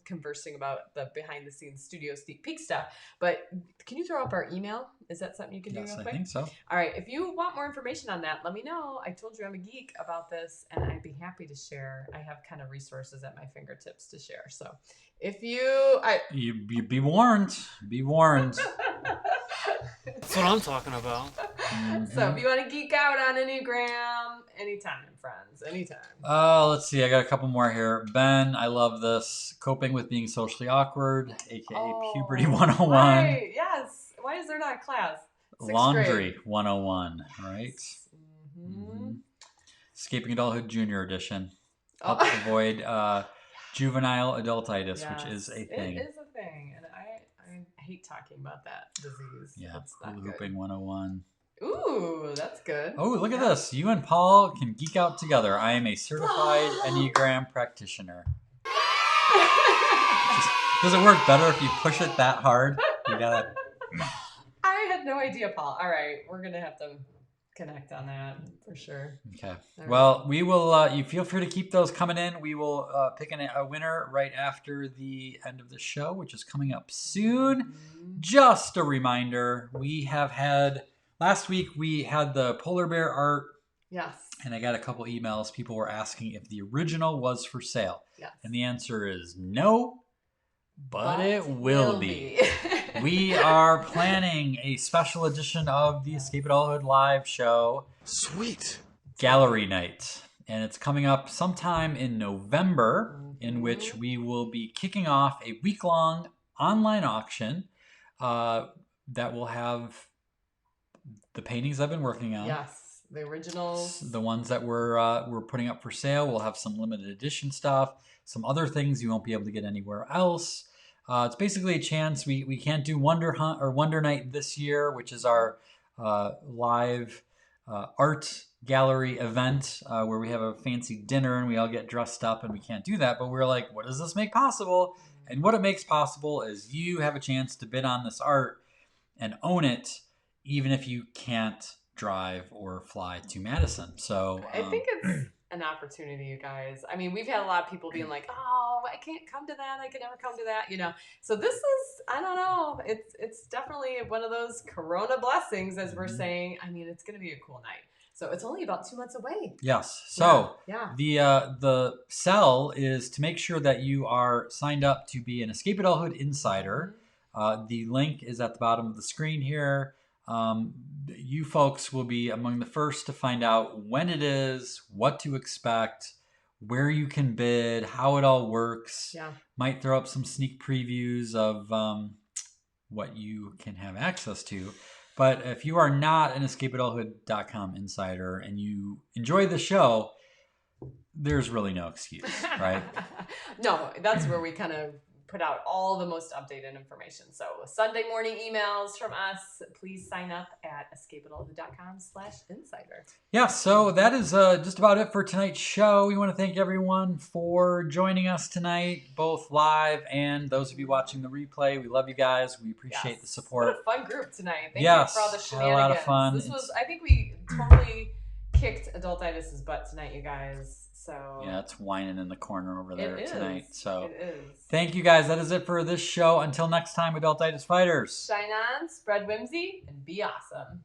conversing about the behind the scenes studio sneak peek stuff. But can you throw up our email? Is that something you can do Yes, real I quick? think so. All right. If you want more information on that, let me know. I told you I'm a geek about this, and I'd be happy to share. I have kind of resources at my fingertips to share. So if you, You be warned. Be warned. That's what I'm talking about. So if you want to geek out on Enneagram, anytime, friends, anytime. Let's see. I got a couple more here. Ben, I love this. Coping with being socially awkward, aka Puberty 101. Right, yes. Why is there not a class? Sixth Laundry grade. 101, right? Mhm. Escaping Adulthood Junior Edition. Oh. Help avoid juvenile adultitis, which Yes, is a thing. It is a thing, and I hate talking about that disease. Yeah, It's not hula good. hooping 101. Ooh, that's good. Oh, look at this. You and Paul can geek out together. I am a certified Enneagram practitioner. Does it work better if you push it that hard? You gotta. I had no idea, Paul. All right, we're gonna have to connect on that for sure. Okay. All Well, we will. You feel free to keep those coming in. We will pick a winner right after the end of the show, which is coming up soon. Just a reminder: we have had last week. We had the polar bear art. Yes. And I got a couple emails. People were asking if the original was for sale. Yes. And the answer is no, but it will be. We are planning a special edition of the Escape Adulthood live show. Sweet. Gallery night. And it's coming up sometime in November, in which we will be kicking off a week-long online auction that will have the paintings I've been working on. Yes. The originals. The ones that we're putting up for sale. We'll have some limited edition stuff, some other things you won't be able to get anywhere else. It's basically a chance. We can't do Wonder Hunt or Wonder Night this year, which is our live art gallery event where we have a fancy dinner and we all get dressed up, and we can't do that. But we're like, what does this make possible? And what it makes possible is you have a chance to bid on this art and own it, even if you can't drive or fly to Madison. So I think it's an opportunity, you guys. I mean, we've had a lot of people being like, oh, I can't come to that. I can never come to that, you know. So this is, I don't know. It's definitely one of those Corona blessings, as we're saying. I mean, it's going to be a cool night. So it's only about 2 months away. Yes. So yeah. The sell is to make sure that you are signed up to be an Escape Adulthood Insider. The link is at the bottom of the screen here. You folks will be among the first to find out when it is, what to expect, where you can bid, how it all works. Yeah. Might throw up some sneak previews of what you can have access to. But if you are not an escapeadulthood.com insider and you enjoy the show, there's really no excuse, right? No, that's where we kind of put out all the most updated information. So Sunday morning emails from us, please sign up at escapeadulthood.com/insider. Yeah, so that is just about it for tonight's show. We want to thank everyone for joining us tonight, both live and those of you watching the replay. We love you guys. We appreciate the support. What a fun group tonight. Thank Yes, you for all the had shenanigans. a lot of fun. This was, I think we totally kicked Adultitis' butt tonight, you guys. So yeah, it's whining in the corner over there tonight. So it is. Thank you guys. That is it for this show. Until next time, Adultitis Fighters. Shine on, spread whimsy, and be awesome.